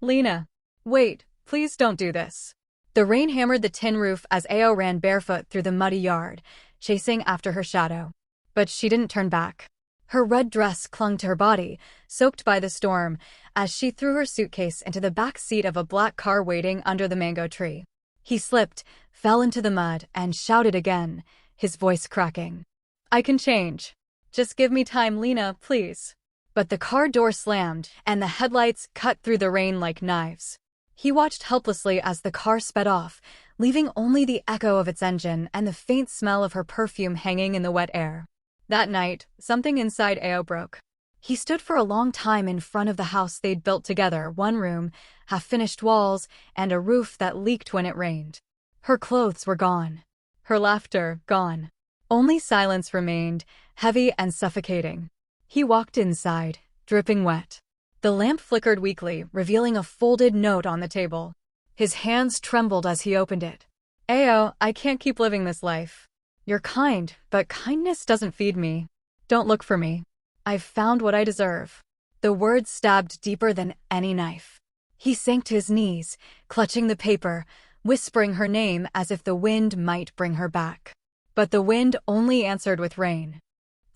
Lena. Wait, please don't do this. The rain hammered the tin roof as Ao ran barefoot through the muddy yard, chasing after her shadow. But she didn't turn back. Her red dress clung to her body, soaked by the storm, as she threw her suitcase into the back seat of a black car waiting under the mango tree. He slipped, fell into the mud, and shouted again, his voice cracking. I can change. Just give me time, Lena, please. But the car door slammed, and the headlights cut through the rain like knives. He watched helplessly as the car sped off, leaving only the echo of its engine and the faint smell of her perfume hanging in the wet air. That night, something inside Ao broke. He stood for a long time in front of the house they'd built together, one room, half-finished walls, and a roof that leaked when it rained. Her clothes were gone. Her laughter, gone. Only silence remained, heavy and suffocating. He walked inside, dripping wet. The lamp flickered weakly, revealing a folded note on the table. His hands trembled as he opened it. Ao, I can't keep living this life. You're kind, but kindness doesn't feed me. Don't look for me. I've found what I deserve. The words stabbed deeper than any knife. He sank to his knees, clutching the paper, whispering her name as if the wind might bring her back. But the wind only answered with rain.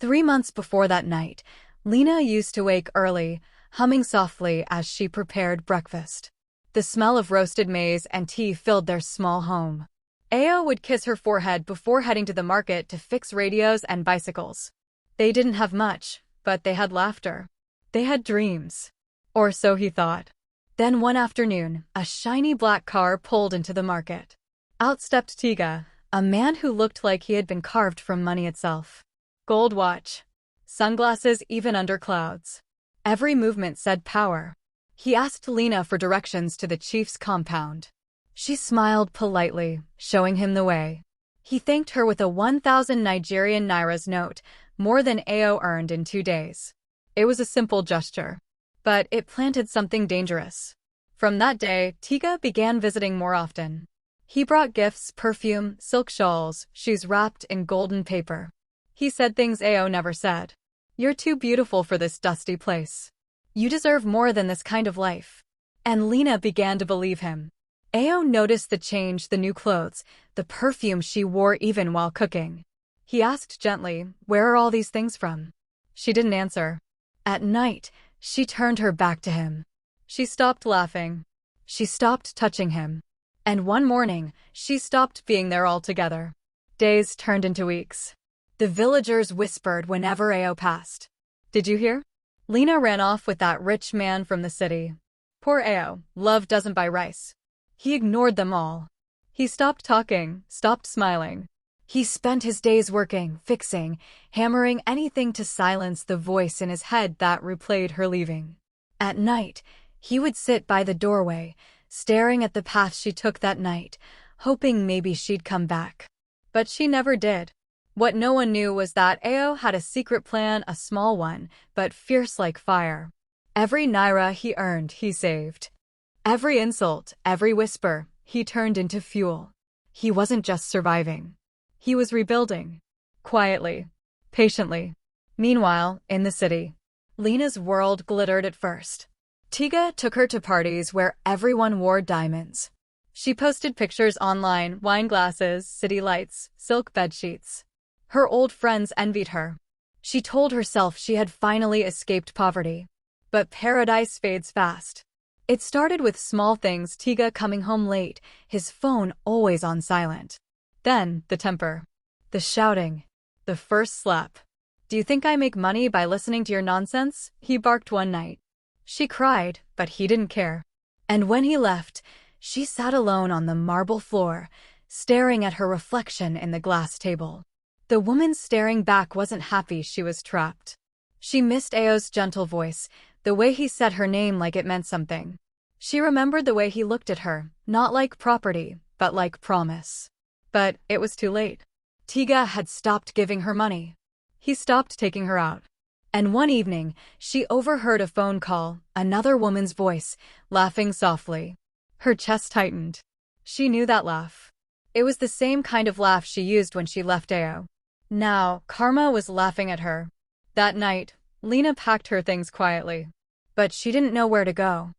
3 months before that night, Lena used to wake early, humming softly as she prepared breakfast. The smell of roasted maize and tea filled their small home. Ao would kiss her forehead before heading to the market to fix radios and bicycles. They didn't have much, but they had laughter. They had dreams. Or so he thought. Then one afternoon, a shiny black car pulled into the market. Out stepped Tiga, a man who looked like he had been carved from money itself. Gold watch. Sunglasses even under clouds. Every movement said power. He asked Lena for directions to the chief's compound. She smiled politely, showing him the way. He thanked her with a 1,000 Nigerian nairas note, more than Ao earned in 2 days. It was a simple gesture, but it planted something dangerous. From that day, Tiga began visiting more often. He brought gifts, perfume, silk shawls, shoes wrapped in golden paper. He said things Ao never said. You're too beautiful for this dusty place. You deserve more than this kind of life. And Lena began to believe him. Ao noticed the change, the new clothes, the perfume she wore even while cooking. He asked gently, where are all these things from? She didn't answer. At night, she turned her back to him. She stopped laughing. She stopped touching him. And one morning, she stopped being there altogether. Days turned into weeks. The villagers whispered whenever Ao passed. Did you hear? Lena ran off with that rich man from the city. Poor Ao, love doesn't buy rice. He ignored them all. He stopped talking, stopped smiling. He spent his days working, fixing, hammering anything to silence the voice in his head that replayed her leaving. At night, he would sit by the doorway, staring at the path she took that night, hoping maybe she'd come back. But she never did. What no one knew was that Ao had a secret plan, a small one, but fierce like fire. Every naira he earned, he saved. Every insult, every whisper, he turned into fuel. He wasn't just surviving. He was rebuilding. Quietly. Patiently. Meanwhile, in the city, Lena's world glittered at first. Tiga took her to parties where everyone wore diamonds. She posted pictures online, wine glasses, city lights, silk bedsheets. Her old friends envied her. She told herself she had finally escaped poverty. But paradise fades fast. It started with small things, Tiga coming home late, his phone always on silent. Then, the temper. The shouting. The first slap. Do you think I make money by listening to your nonsense? He barked one night. She cried, but he didn't care. And when he left, she sat alone on the marble floor, staring at her reflection in the glass table. The woman staring back wasn't happy she was trapped. She missed Ao's gentle voice, the way he said her name like it meant something. She remembered the way he looked at her, not like property, but like promise. But it was too late. Tiga had stopped giving her money. He stopped taking her out. And one evening, she overheard a phone call, another woman's voice, laughing softly. Her chest tightened. She knew that laugh. It was the same kind of laugh she used when she left Ao. Now, karma was laughing at her. That night, Lena packed her things quietly. But she didn't know where to go.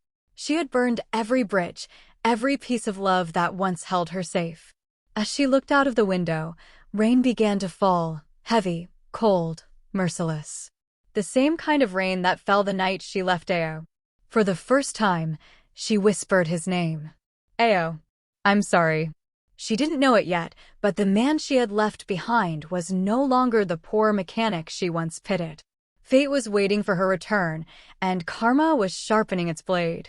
She had burned every bridge, every piece of love that once held her safe. As she looked out of the window, rain began to fall, heavy, cold, merciless. The same kind of rain that fell the night she left Ao. For the first time, she whispered his name. Ao. I'm sorry. She didn't know it yet, but the man she had left behind was no longer the poor mechanic she once pitied. Fate was waiting for her return, and karma was sharpening its blade.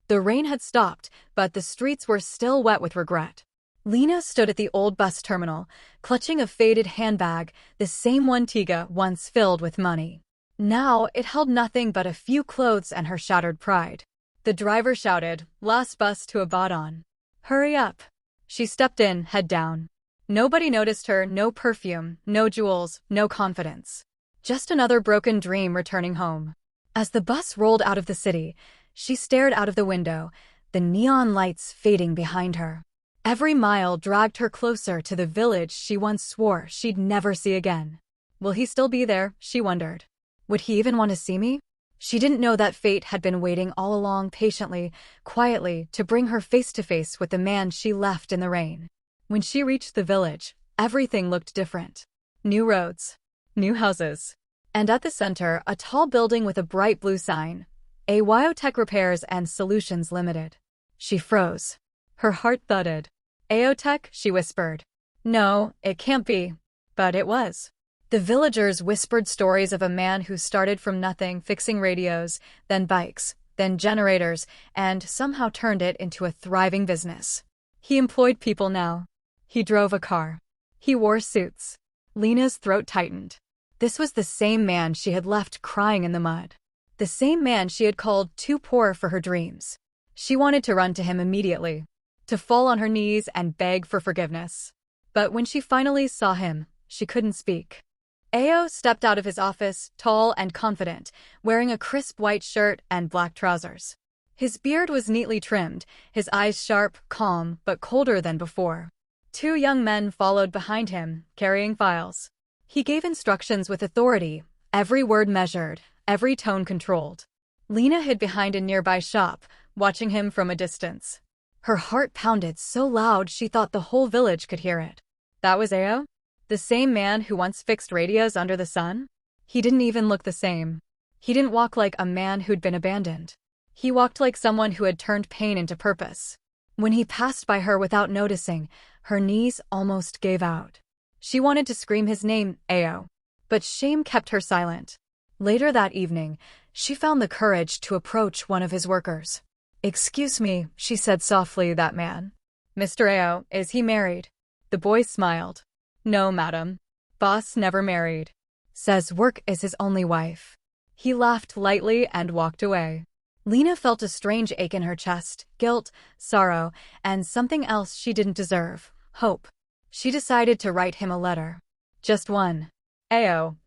The rain had stopped, but the streets were still wet with regret. Lena stood at the old bus terminal, clutching a faded handbag, the same one Tiga once filled with money. Now it held nothing but a few clothes and her shattered pride. The driver shouted, "Last bus to Abadan. Hurry up." She stepped in, head down. Nobody noticed her, no perfume, no jewels, no confidence. Just another broken dream returning home. As the bus rolled out of the city, she stared out of the window, the neon lights fading behind her. Every mile dragged her closer to the village she once swore she'd never see again. Will he still be there? She wondered. Would he even want to see me? She didn't know that fate had been waiting all along patiently, quietly, to bring her face to face with the man she left in the rain. When she reached the village, everything looked different. New roads, new houses, and at the center, a tall building with a bright blue sign, Ayo Repairs and Solutions Limited. She froze. Her heart thudded. Ayo, she whispered. No, it can't be. But it was. The villagers whispered stories of a man who started from nothing, fixing radios, then bikes, then generators, and somehow turned it into a thriving business. He employed people now. He drove a car. He wore suits. Lena's throat tightened. This was the same man she had left crying in the mud. The same man she had called too poor for her dreams. She wanted to run to him immediately, to fall on her knees and beg for forgiveness. But when she finally saw him, she couldn't speak. Ayo stepped out of his office, tall and confident, wearing a crisp white shirt and black trousers. His beard was neatly trimmed, his eyes sharp, calm, but colder than before. Two young men followed behind him, carrying files. He gave instructions with authority, every word measured, every tone controlled. Lena hid behind a nearby shop, watching him from a distance. Her heart pounded so loud she thought the whole village could hear it. That was Ayo? The same man who once fixed radios under the sun? He didn't even look the same. He didn't walk like a man who'd been abandoned. He walked like someone who had turned pain into purpose. When he passed by her without noticing, her knees almost gave out. She wanted to scream his name, Ayo, but shame kept her silent. Later that evening, she found the courage to approach one of his workers. "Excuse me," she said softly, "that man. Mr. Ayo, is he married?" The boy smiled. "No, madam. Boss never married. Says work is his only wife." He laughed lightly and walked away. Lena felt a strange ache in her chest, guilt, sorrow, and something else she didn't deserve, hope. She decided to write him a letter. Just one. Ayo,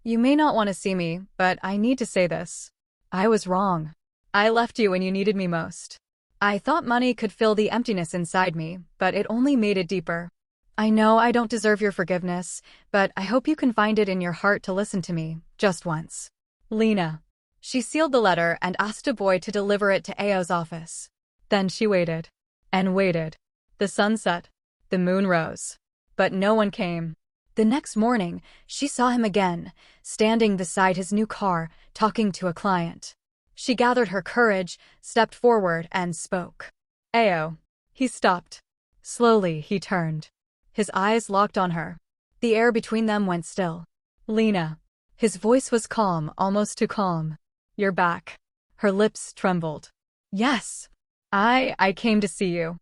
you may not want to see me, but I need to say this. I was wrong. I left you when you needed me most. I thought money could fill the emptiness inside me, but it only made it deeper. I know I don't deserve your forgiveness, but I hope you can find it in your heart to listen to me, just once. Lena. She sealed the letter and asked a boy to deliver it to Ayo's office. Then she waited. And waited. The sun set. The moon rose. But no one came. The next morning, she saw him again, standing beside his new car, talking to a client. She gathered her courage, stepped forward, and spoke. Ayo. He stopped. Slowly, he turned. His eyes locked on her. The air between them went still. Lena. His voice was calm, almost too calm. You're back. Her lips trembled. Yes. I came to see you.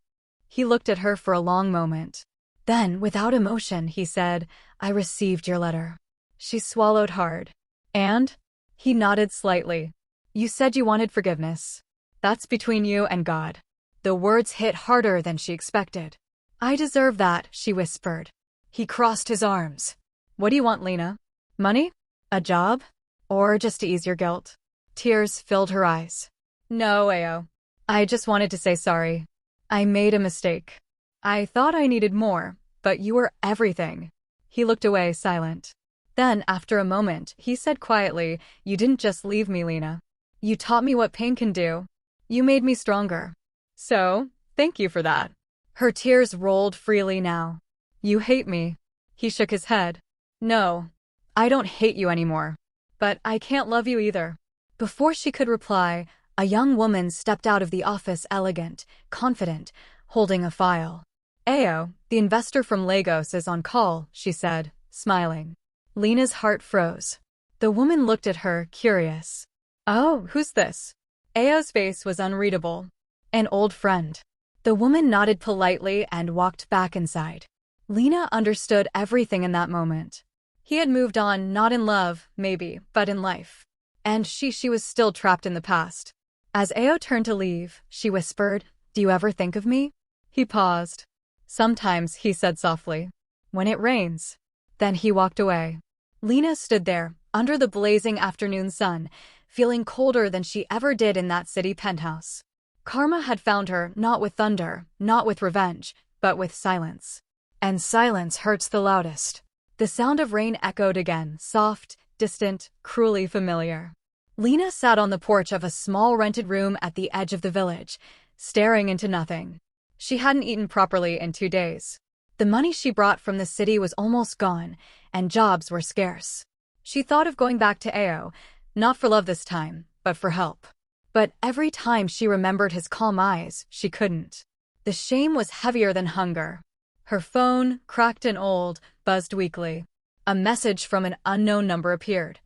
He looked at her for a long moment. Then, without emotion, he said, I received your letter. She swallowed hard. And? He nodded slightly. You said you wanted forgiveness. That's between you and God. The words hit harder than she expected. I deserve that, she whispered. He crossed his arms. What do you want, Lena? Money? A job? Or just to ease your guilt? Tears filled her eyes. No, Ayo. I just wanted to say sorry. I made a mistake. I thought I needed more, but you were everything. He looked away, silent. Then, after a moment, he said quietly, You didn't just leave me, Lena. You taught me what pain can do. You made me stronger. So, thank you for that. Her tears rolled freely now. You hate me. He shook his head. No, I don't hate you anymore. But I can't love you either. Before she could reply, a young woman stepped out of the office, elegant, confident, holding a file. Ayo, the investor from Lagos is on call, she said, smiling. Lena's heart froze. The woman looked at her, curious. Oh, who's this? Ayo's face was unreadable. An old friend. The woman nodded politely and walked back inside. Lena understood everything in that moment. He had moved on, not in love, maybe, but in life. And she was still trapped in the past. As Ayo turned to leave, she whispered, Do you ever think of me? He paused. Sometimes, he said softly. When it rains. Then he walked away. Lena stood there, under the blazing afternoon sun, feeling colder than she ever did in that city penthouse. Karma had found her, not with thunder, not with revenge, but with silence. And silence hurts the loudest. The sound of rain echoed again, soft, distant, cruelly familiar. Lena sat on the porch of a small rented room at the edge of the village, staring into nothing. She hadn't eaten properly in 2 days. The money she brought from the city was almost gone, and jobs were scarce. She thought of going back to Ayo, not for love this time, but for help. But every time she remembered his calm eyes, she couldn't. The shame was heavier than hunger. Her phone, cracked and old, buzzed weakly. A message from an unknown number appeared.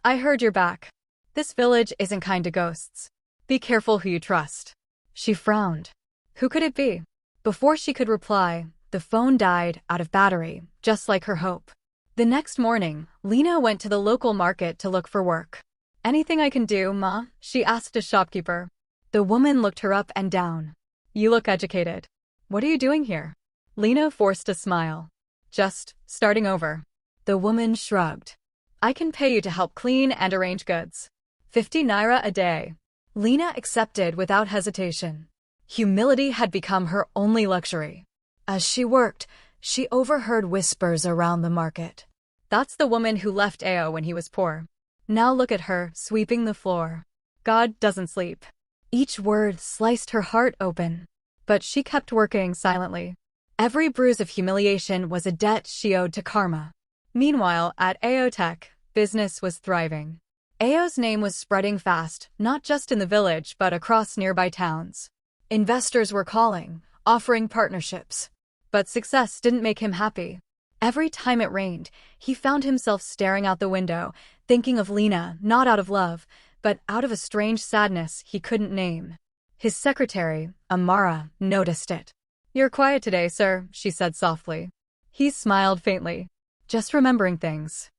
I heard you're back. This village isn't kind to ghosts. Be careful who you trust. She frowned. Who could it be? Before she could reply, the phone died out of battery, just like her hope. The next morning, Lena went to the local market to look for work. Anything I can do, Ma? She asked a shopkeeper. The woman looked her up and down. You look educated. What are you doing here? Lena forced a smile. Just starting over. The woman shrugged. I can pay you to help clean and arrange goods. 50 naira a day. Lena accepted without hesitation. Humility had become her only luxury. As she worked, she overheard whispers around the market. That's the woman who left Ayo when he was poor. Now look at her, sweeping the floor. God doesn't sleep. Each word sliced her heart open. But she kept working silently. Every bruise of humiliation was a debt she owed to karma. Meanwhile, at Ayo Tech, business was thriving. Ayo's name was spreading fast, not just in the village but across nearby towns. Investors were calling, offering partnerships. But success didn't make him happy. Every time it rained, he found himself staring out the window, thinking of Lena, not out of love, but out of a strange sadness he couldn't name. His secretary, Amara, noticed it. You're quiet today, sir, she said softly. He smiled faintly. Just remembering things.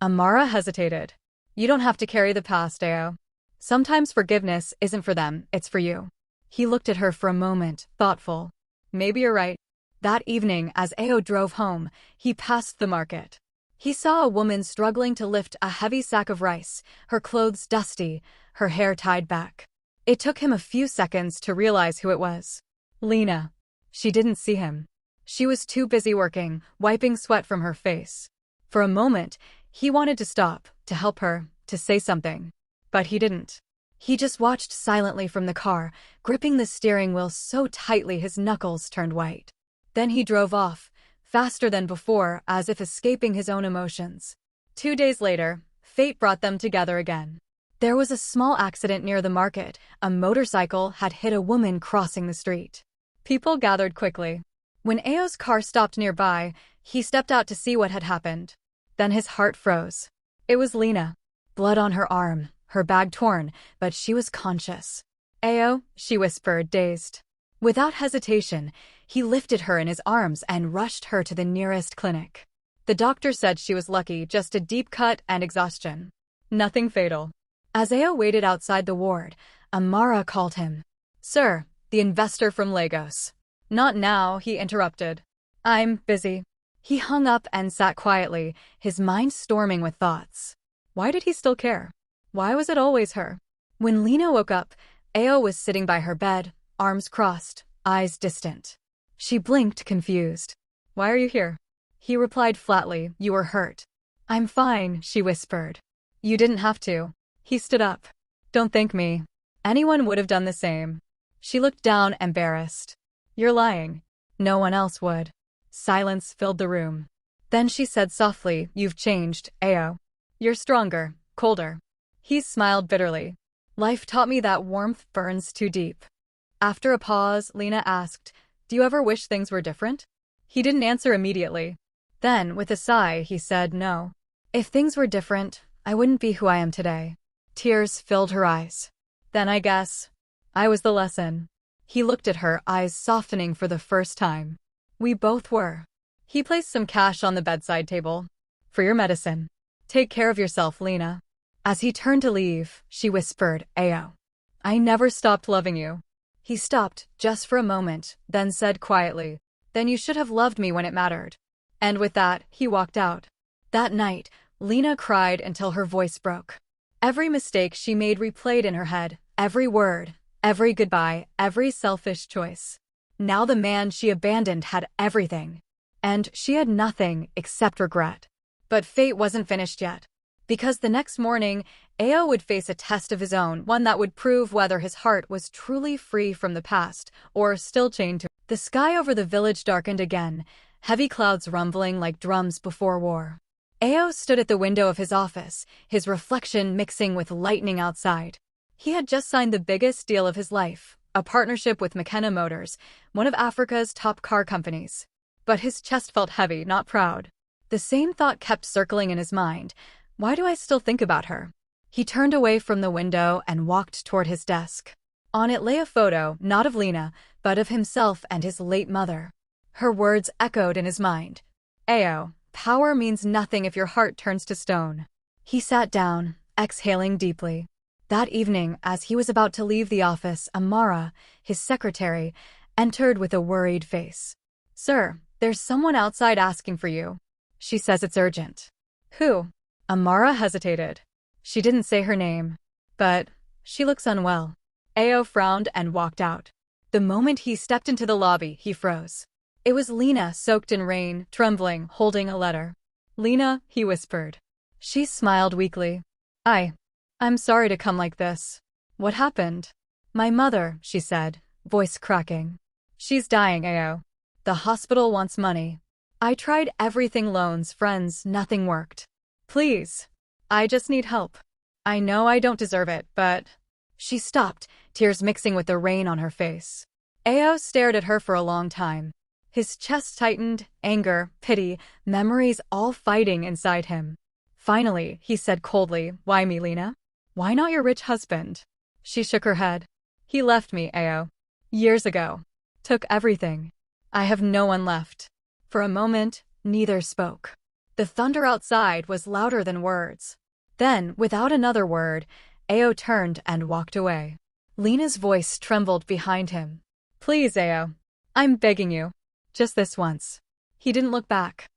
Amara hesitated. You don't have to carry the past, Ayo. Sometimes forgiveness isn't for them, it's for you. He looked at her for a moment, thoughtful. Maybe you're right. That evening, as Ayo drove home, he passed the market. He saw a woman struggling to lift a heavy sack of rice, her clothes dusty, her hair tied back. It took him a few seconds to realize who it was. Lena. She didn't see him. She was too busy working, wiping sweat from her face. For a moment, he wanted to stop, to help her, to say something. But he didn't. He just watched silently from the car, gripping the steering wheel so tightly his knuckles turned white. Then he drove off, faster than before, as if escaping his own emotions. 2 days later, fate brought them together again. There was a small accident near the market. A motorcycle had hit a woman crossing the street. People gathered quickly. When Ayo's car stopped nearby, he stepped out to see what had happened. Then his heart froze. It was Lena. Blood on her arm, her bag torn, but she was conscious. Ayo, she whispered, dazed. Without hesitation, he lifted her in his arms and rushed her to the nearest clinic. The doctor said she was lucky, just a deep cut and exhaustion. Nothing fatal. As Ayo waited outside the ward, Amara called him. Sir, the investor from Lagos. Not now, he interrupted. I'm busy. He hung up and sat quietly, his mind storming with thoughts. Why did he still care? Why was it always her? When Lena woke up, Ayo was sitting by her bed, arms crossed, eyes distant. She blinked, confused. Why are you here? He replied flatly, You were hurt. I'm fine, she whispered. You didn't have to. He stood up. Don't thank me. Anyone would have done the same. She looked down, embarrassed. You're lying. No one else would. Silence filled the room. Then she said softly, You've changed, Ao. You're stronger, colder. He smiled bitterly. Life taught me that warmth burns too deep. After a pause, Lena asked, Do you ever wish things were different? He didn't answer immediately. Then, with a sigh, he said no. If things were different, I wouldn't be who I am today. Tears filled her eyes. Then I guess I was the lesson. He looked at her, eyes softening for the first time. We both were. He placed some cash on the bedside table. For your medicine. Take care of yourself, Lena. As he turned to leave, she whispered, Ao. I never stopped loving you. He stopped, just for a moment, then said quietly, Then you should have loved me when it mattered. And with that, he walked out. That night, Lena cried until her voice broke. Every mistake she made replayed in her head, every word, every goodbye, every selfish choice. Now the man she abandoned had everything. And she had nothing except regret. But fate wasn't finished yet. Because the next morning, Ao would face a test of his own, one that would prove whether his heart was truly free from the past, or still chained to it. The sky over the village darkened again, heavy clouds rumbling like drums before war. Ao stood at the window of his office, his reflection mixing with lightning outside. He had just signed the biggest deal of his life, a partnership with McKenna Motors, one of Africa's top car companies. But his chest felt heavy, not proud. The same thought kept circling in his mind. Why do I still think about her? He turned away from the window and walked toward his desk. On it lay a photo, not of Lena, but of himself and his late mother. Her words echoed in his mind. Ao, power means nothing if your heart turns to stone. He sat down, exhaling deeply. That evening, as he was about to leave the office, Amara, his secretary, entered with a worried face. Sir, there's someone outside asking for you. She says it's urgent. Who? Amara hesitated. She didn't say her name. But she looks unwell. Ao frowned and walked out. The moment he stepped into the lobby, he froze. It was Lena, soaked in rain, trembling, holding a letter. Lena, he whispered. She smiled weakly. I'm sorry to come like this. What happened? My mother, she said, voice cracking. She's dying, Ao. The hospital wants money. I tried everything, loans, friends, nothing worked. Please. I just need help. I know I don't deserve it, but... She stopped, tears mixing with the rain on her face. Ao stared at her for a long time. His chest tightened, anger, pity, memories all fighting inside him. Finally, he said coldly, Why me, Lena? Why not your rich husband? She shook her head. He left me, Ao. Years ago. Took everything. I have no one left. For a moment, neither spoke. The thunder outside was louder than words. Then, without another word, Ao turned and walked away. Lena's voice trembled behind him. Please, Ao. I'm begging you. Just this once. He didn't look back.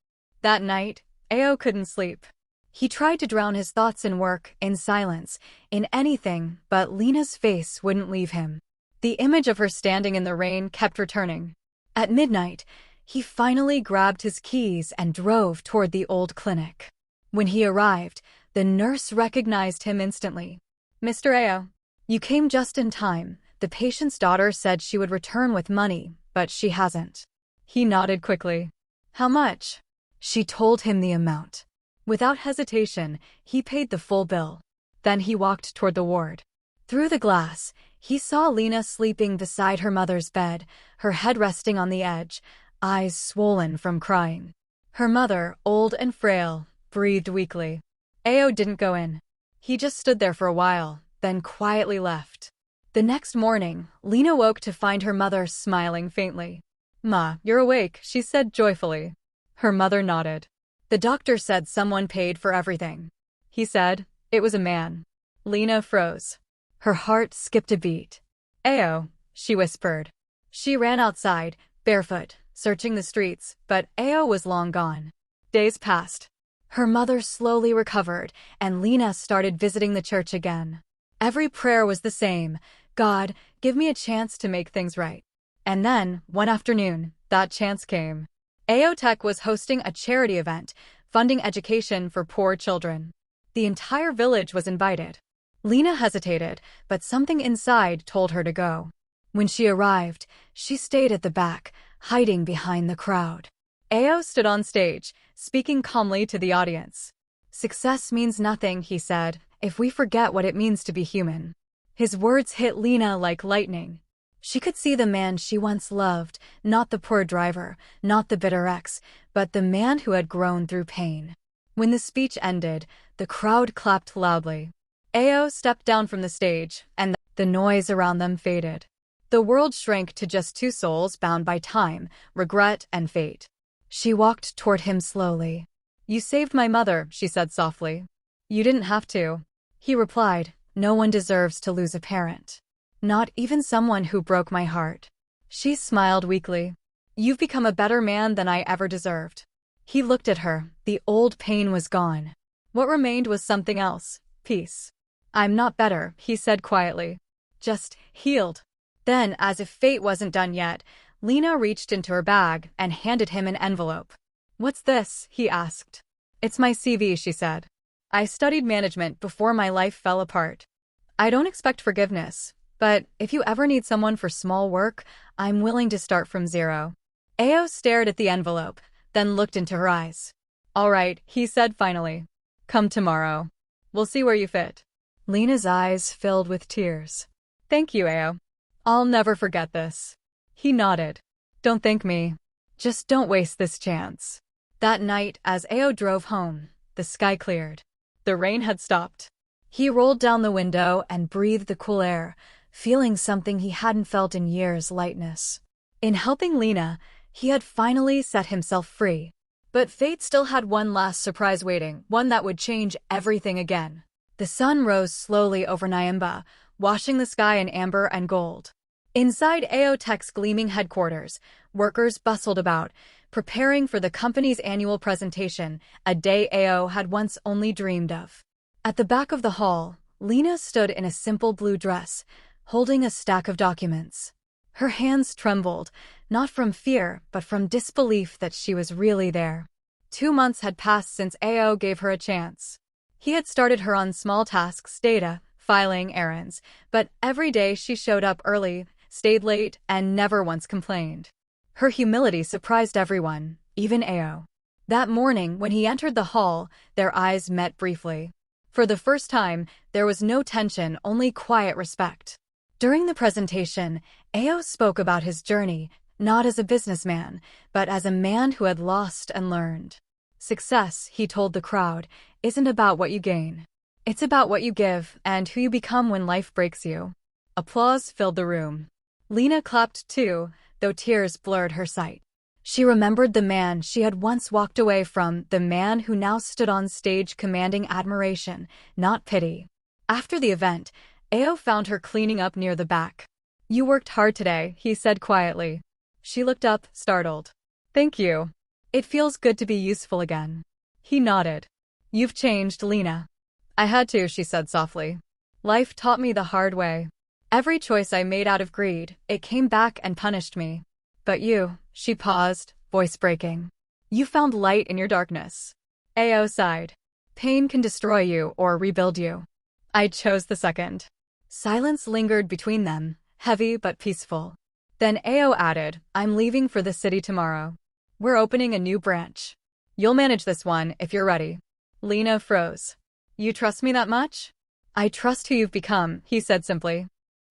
That night, Ao couldn't sleep. He tried to drown his thoughts in work, in silence, in anything, but Lena's face wouldn't leave him. The image of her standing in the rain kept returning. At midnight, he finally grabbed his keys and drove toward the old clinic. When he arrived, the nurse recognized him instantly. Mr. Ao, you came just in time. The patient's daughter said she would return with money, but she hasn't. He nodded quickly. How much? She told him the amount. Without hesitation, he paid the full bill. Then he walked toward the ward. Through the glass, he saw Lena sleeping beside her mother's bed, her head resting on the edge, eyes swollen from crying. Her mother, old and frail, breathed weakly. Ao didn't go in. He just stood there for a while, then quietly left. The next morning, Lena woke to find her mother smiling faintly. Ma, you're awake, she said joyfully. Her mother nodded. The doctor said someone paid for everything. He said, it was a man. Lena froze. Her heart skipped a beat. Ao, she whispered. She ran outside, barefoot, searching the streets, but Ao was long gone. Days passed. Her mother slowly recovered, and Lena started visiting the church again. Every prayer was the same. God, give me a chance to make things right. And then, one afternoon, that chance came. Ao Tech was hosting a charity event, funding education for poor children. The entire village was invited. Lena hesitated, but something inside told her to go. When she arrived, she stayed at the back, hiding behind the crowd. Ao stood on stage, speaking calmly to the audience. "Success means nothing," he said, "if we forget what it means to be human." His words hit Lena like lightning. She could see the man she once loved, not the poor driver, not the bitter ex, but the man who had grown through pain. When the speech ended, the crowd clapped loudly. Ao stepped down from the stage, and the noise around them faded. The world shrank to just two souls bound by time, regret, and fate. She walked toward him slowly. "You saved my mother," she said softly. "You didn't have to." He replied, "No one deserves to lose a parent. Not even someone who broke my heart." She smiled weakly. "You've become a better man than I ever deserved." He looked at her. The old pain was gone. What remained was something else, peace. "I'm not better," he said quietly. "Just healed." Then, as if fate wasn't done yet, Lena reached into her bag and handed him an envelope. "What's this?" he asked. "It's my CV," she said. "I studied management before my life fell apart. I don't expect forgiveness, but if you ever need someone for small work, I'm willing to start from zero." Ao stared at the envelope, then looked into her eyes. "All right," he said finally. "Come tomorrow. We'll see where you fit." Lena's eyes filled with tears. "Thank you, Ao. I'll never forget this." He nodded. "Don't thank me. Just don't waste this chance." That night, as Ao drove home, the sky cleared. The rain had stopped. He rolled down the window and breathed the cool air, feeling something he hadn't felt in years: lightness. In helping Lena, he had finally set himself free. But fate still had one last surprise waiting, one that would change everything again. The sun rose slowly over Nyamba, washing the sky in amber and gold. Inside AO Tech's gleaming headquarters, workers bustled about, preparing for the company's annual presentation, a day AO had once only dreamed of. At the back of the hall, Lena stood in a simple blue dress, holding a stack of documents. Her hands trembled, not from fear, but from disbelief that she was really there. 2 months had passed since AO gave her a chance. He had started her on small tasks, data, filing, errands, but every day she showed up early, stayed late, and never once complained. Her humility surprised everyone, even Ao. That morning, when he entered the hall, their eyes met briefly. For the first time, there was no tension, only quiet respect. During the presentation, Ao spoke about his journey, not as a businessman, but as a man who had lost and learned. Success, he told the crowd, isn't about what you gain. It's about what you give and who you become when life breaks you. Applause filled the room. Lena clapped too, though tears blurred her sight. She remembered the man she had once walked away from, the man who now stood on stage commanding admiration, not pity. After the event, Ao found her cleaning up near the back. "You worked hard today," he said quietly. She looked up, startled. "Thank you. It feels good to be useful again." He nodded. "You've changed, Lena." "I had to," she said softly. "Life taught me the hard way. Every choice I made out of greed, it came back and punished me. But you," she paused, voice breaking. "You found light in your darkness." Ao sighed. "Pain can destroy you or rebuild you. I chose the second." Silence lingered between them, heavy but peaceful. Then Ao added, "I'm leaving for the city tomorrow. We're opening a new branch. You'll manage this one if you're ready." Lena froze. "You trust me that much?" "I trust who you've become," he said simply.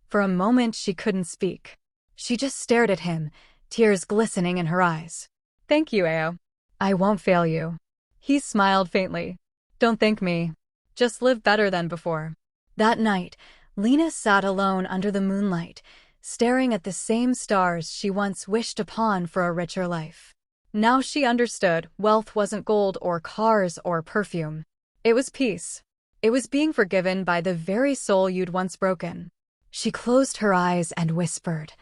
For a moment she couldn't speak. She just stared at him, tears glistening in her eyes. "Thank you, Ao. I won't fail you." He smiled faintly. "Don't thank me. Just live better than before." That night, Lena sat alone under the moonlight, staring at the same stars she once wished upon for a richer life. Now she understood wealth wasn't gold or cars or perfume. It was peace. It was being forgiven by the very soul you'd once broken. She closed her eyes and whispered,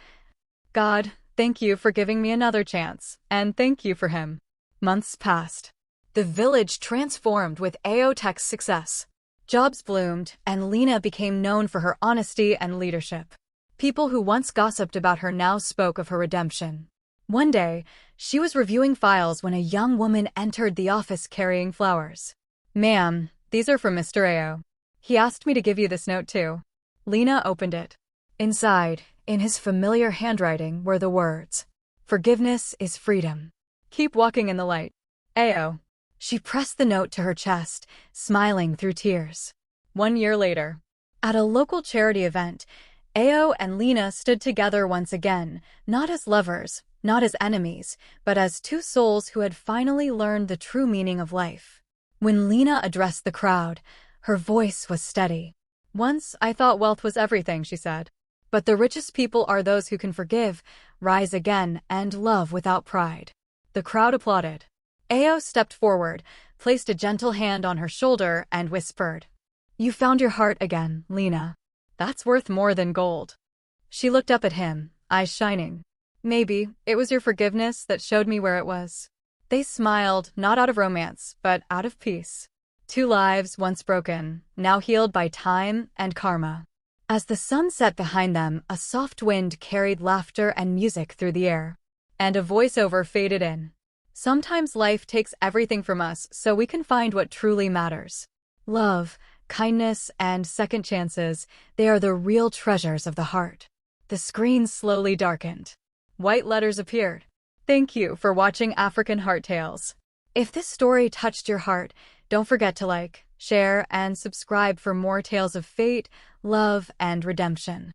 "God, thank you for giving me another chance, and thank you for him." Months passed. The village transformed with AO Tech's success. Jobs bloomed, and Lena became known for her honesty and leadership. People who once gossiped about her now spoke of her redemption. One day, she was reviewing files when a young woman entered the office carrying flowers. "Ma'am, these are for Mr. Ao." He asked me to give you this note too. Lena opened it. Inside, in his familiar handwriting, were the words, "Forgiveness is freedom. Keep walking in the light. Ayo." She pressed the note to her chest, smiling through tears. 1 year later, at a local charity event, Ao and Lena stood together once again, not as lovers, not as enemies, but as two souls who had finally learned the true meaning of life. When Lena addressed the crowd, her voice was steady. "Once I thought wealth was everything," she said. "But the richest people are those who can forgive, rise again, and love without pride." The crowd applauded. Ao stepped forward, placed a gentle hand on her shoulder, and whispered, "You found your heart again, Lena. That's worth more than gold." She looked up at him, eyes shining. "Maybe it was your forgiveness that showed me where it was." They smiled, not out of romance, but out of peace. Two lives once broken, now healed by time and karma. As the sun set behind them, a soft wind carried laughter and music through the air. And a voiceover faded in. "Sometimes life takes everything from us so we can find what truly matters. Love, kindness, and second chances, they are the real treasures of the heart." The screen slowly darkened. White letters appeared. Thank you for watching African Heart Tales. If this story touched your heart, don't forget to like, share, and subscribe for more tales of fate, love, and redemption.